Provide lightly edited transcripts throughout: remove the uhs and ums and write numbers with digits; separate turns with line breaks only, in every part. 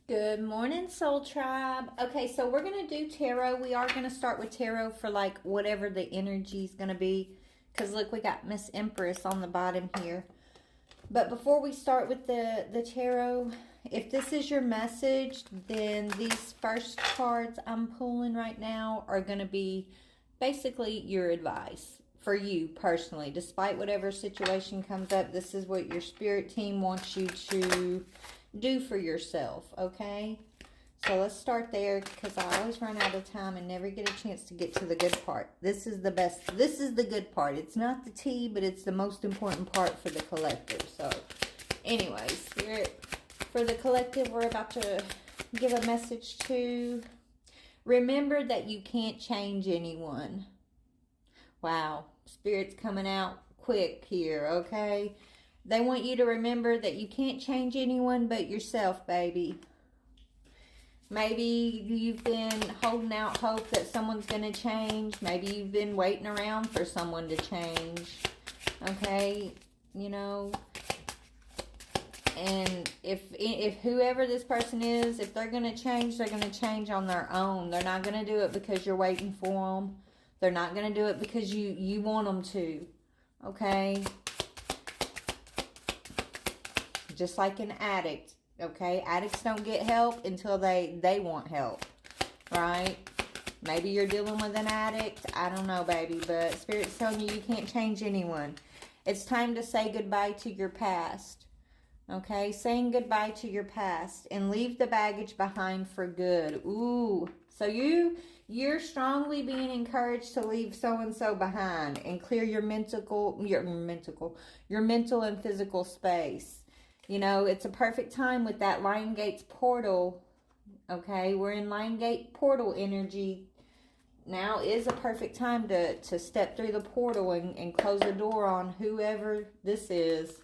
Good morning, Soul Tribe. Okay, so we're going to do tarot. We are going to start with tarot for like whatever the energy is going to be. Because look, we got Miss Empress on the bottom here. But before we start with the tarot, if this is your message, then these first cards I'm pulling right now are going to be basically your advice for you personally. Despite whatever situation comes up, this is what your spirit team wants you to do for yourself, okay? So let's start there because I always run out of time and never get a chance to get to the good part. This is the best. This is the good part. It's not the tea, but it's the most important part for the collective. So anyways, Spirit, for the collective, we're about to give a message to remember that you can't change anyone. Wow, Spirit's coming out quick here, okay? They want you to remember that you can't change anyone but yourself, baby. Maybe you've been holding out hope that someone's going to change. Maybe you've been waiting around for someone to change. Okay? You know. And if whoever this person is, if they're going to change, they're going to change on their own. They're not going to do it because you're waiting for them. They're not going to do it because you want them to. Okay? Just like an addict, okay? Addicts don't get help until they want help, right? Maybe you're dealing with an addict. I don't know, baby, but Spirit's telling you can't change anyone. It's time to say goodbye to your past, okay? Saying goodbye to your past and leave the baggage behind for good. Ooh, so you're strongly being encouraged to leave so-and-so behind and clear your mental and physical space. You know, it's a perfect time with that Lion Gates portal, okay? We're in Lion Gate portal energy. Now is a perfect time to step through the portal and close the door on whoever this is,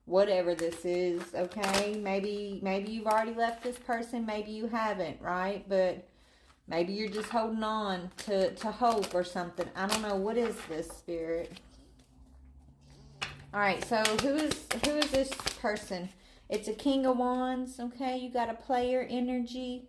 whatever this is, okay? Maybe you've already left this person, maybe you haven't, right? But maybe you're just holding on to hope or something. I don't know. What is this, Spirit? All right, so who is this person? It's a King of Wands, okay? You got a player energy.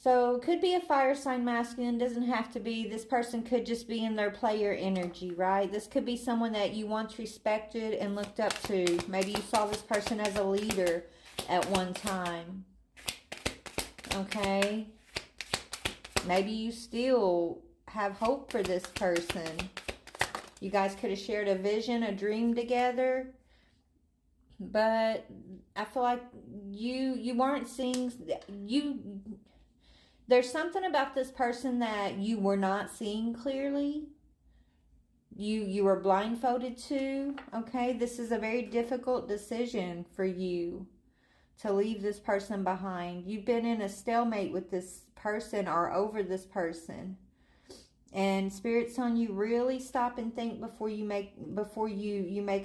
So could be a fire sign masculine, doesn't have to be. This person could just be in their player energy, right? This could be someone that you once respected and looked up to. Maybe you saw this person as a leader at one time, okay? Maybe you still have hope for this person. You guys could have shared a vision, a dream together. But I feel like you weren't seeing... There's something about this person that you were not seeing clearly. You were blindfolded to. Okay, this is a very difficult decision for you to leave this person behind. You've been in a stalemate with this person or over this person. And Spirit's telling you really stop and think before you make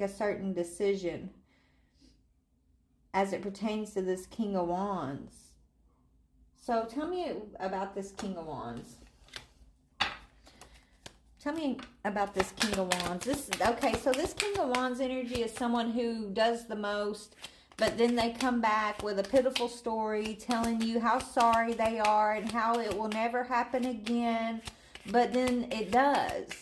a certain decision as it pertains to this King of Wands. So tell me about this King of Wands. Tell me about this King of Wands. So this King of Wands energy is someone who does the most, but then they come back with a pitiful story telling you how sorry they are and how it will never happen again. But then it does,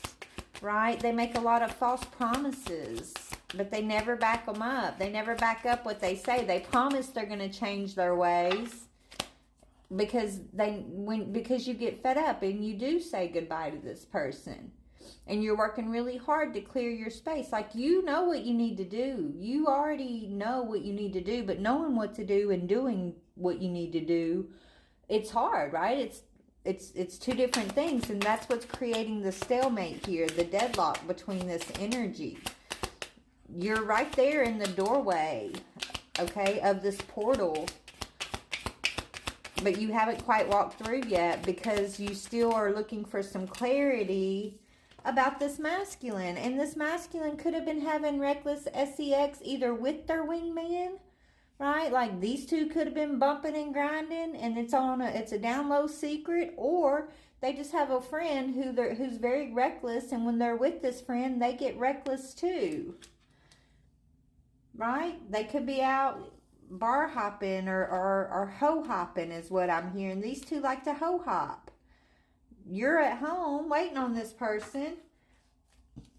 right? They make a lot of false promises, but they never back them up. They never back up what they say. They promise they're going to change their ways because you get fed up and you do say goodbye to this person. And you're working really hard to clear your space. Like, you know what you need to do. You already know what you need to do, but knowing what to do and doing what you need to do, it's hard, right? It's two different things, and that's what's creating the stalemate here, the deadlock between this energy. You're right there in the doorway, okay, of this portal, but you haven't quite walked through yet because you still are looking for some clarity about this masculine. And this masculine could have been having reckless sex either with their wingman, right? Like these two could have been bumping and grinding, and it's a down low secret, or they just have a friend who's very reckless, and when they're with this friend, they get reckless too, right? They could be out bar hopping or ho hopping is what I'm hearing. These two like to ho hop. You're at home waiting on this person.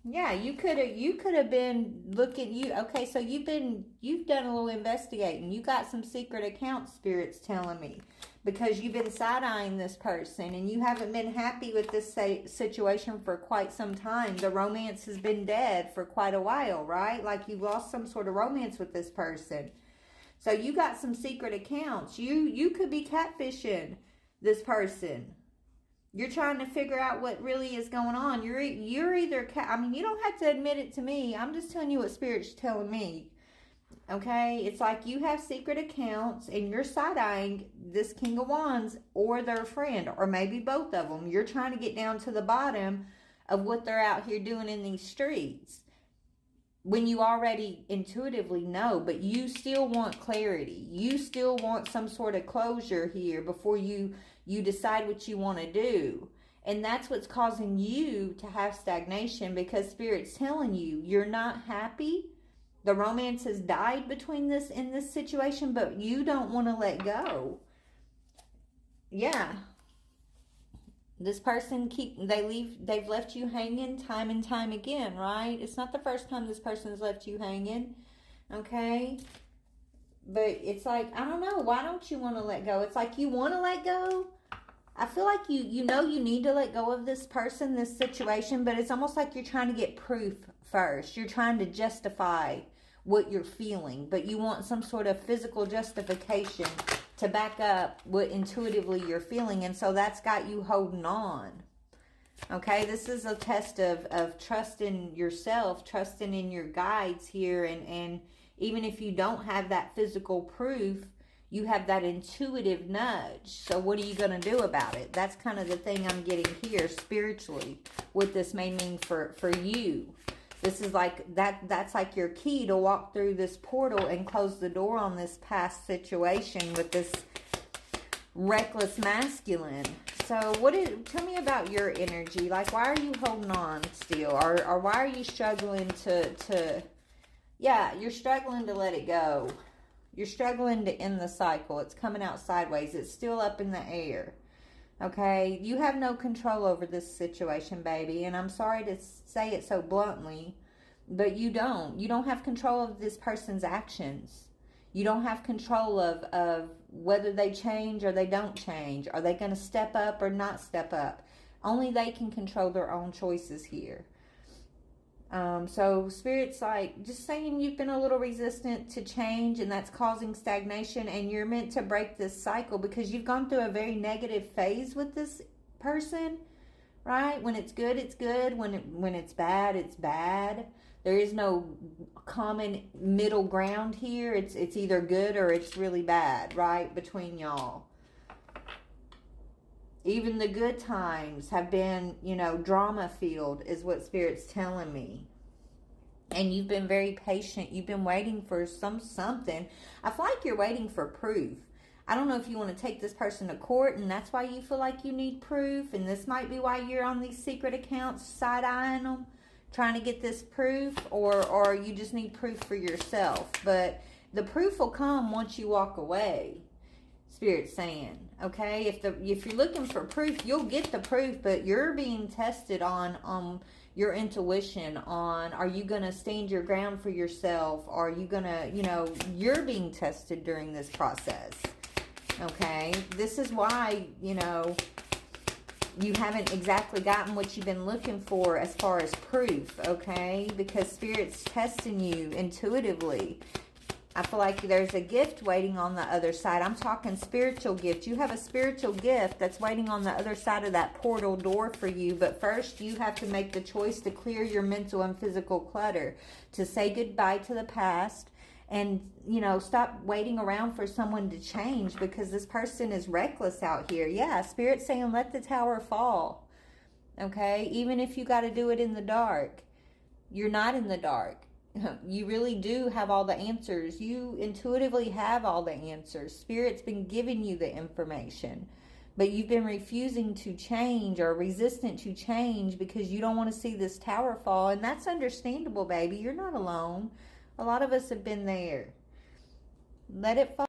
Yeah, you could have been looking. Okay, so you've done a little investigating. You got some secret accounts, Spirit's telling me, because you've been side-eyeing this person and you haven't been happy with this situation for quite some time. The romance has been dead for quite a while, right? Like you lost some sort of romance with this person. So you got some secret accounts. You could be catfishing this person. You're trying to figure out what really is going on. You're either, you don't have to admit it to me. I'm just telling you what Spirit's telling me. Okay? It's like you have secret accounts and you're side-eyeing this King of Wands or their friend, or maybe both of them. You're trying to get down to the bottom of what they're out here doing in these streets, when you already intuitively know, but you still want clarity. You still want some sort of closure here before you decide what you want to do. And that's what's causing you to have stagnation, because Spirit's telling you you're not happy. The romance has died between this in this situation, but you don't want to let go. Yeah. This person they've left you hanging time and time again, right? It's not the first time this person's left you hanging. Okay? But it's like, I don't know, why don't you want to let go? It's like you want to let go. I feel like you know you need to let go of this person, this situation, but it's almost like you're trying to get proof first. You're trying to justify what you're feeling, but you want some sort of physical justification to back up what intuitively you're feeling, and so that's got you holding on. Okay, this is a test of trusting yourself, trusting in your guides here, and even if you don't have that physical proof, you have that intuitive nudge. So what are you going to do about it? That's kind of the thing I'm getting here spiritually, what this may mean for you. This is like, that's like your key to walk through this portal and close the door on this past situation with this reckless masculine. So tell me about your energy. Like, why are you holding on still? Or why are you struggling to yeah, you're struggling to let it go. You're struggling to end the cycle. It's coming out sideways. It's still up in the air. Okay? You have no control over this situation, baby. And I'm sorry to say it so bluntly, but you don't. You don't have control of this person's actions. You don't have control of whether they change or they don't change. Are they going to step up or not step up? Only they can control their own choices here. So Spirit's like just saying you've been a little resistant to change, and that's causing stagnation, and you're meant to break this cycle because you've gone through a very negative phase with this person, right? When it's good, it's good. When it's bad, it's bad. There is no common middle ground here. It's either good or it's really bad, right? Between y'all. Even the good times have been, drama filled, is what Spirit's telling me. And you've been very patient. You've been waiting for something. I feel like you're waiting for proof. I don't know if you want to take this person to court and that's why you feel like you need proof. And this might be why you're on these secret accounts side-eyeing them, trying to get this proof. Or you just need proof for yourself. But the proof will come once you walk away. Spirit's saying, okay, if you're looking for proof, you'll get the proof, but you're being tested on your intuition, on are you going to stand your ground for yourself, are you going to, you're being tested during this process, okay? This is why, you haven't exactly gotten what you've been looking for as far as proof, okay? Because Spirit's testing you intuitively. I feel like there's a gift waiting on the other side. I'm talking spiritual gift. You have a spiritual gift that's waiting on the other side of that portal door for you. But first, you have to make the choice to clear your mental and physical clutter, to say goodbye to the past, and, stop waiting around for someone to change, because this person is reckless out here. Yeah, Spirit's saying let the tower fall. Okay? Even if you got to do it in the dark. You're not in the dark. You really do have all the answers. You intuitively have all the answers. Spirit's been giving you the information, but you've been refusing to change or resistant to change because you don't want to see this tower fall, and that's understandable, baby. You're not alone. A lot of us have been there. Let it fall.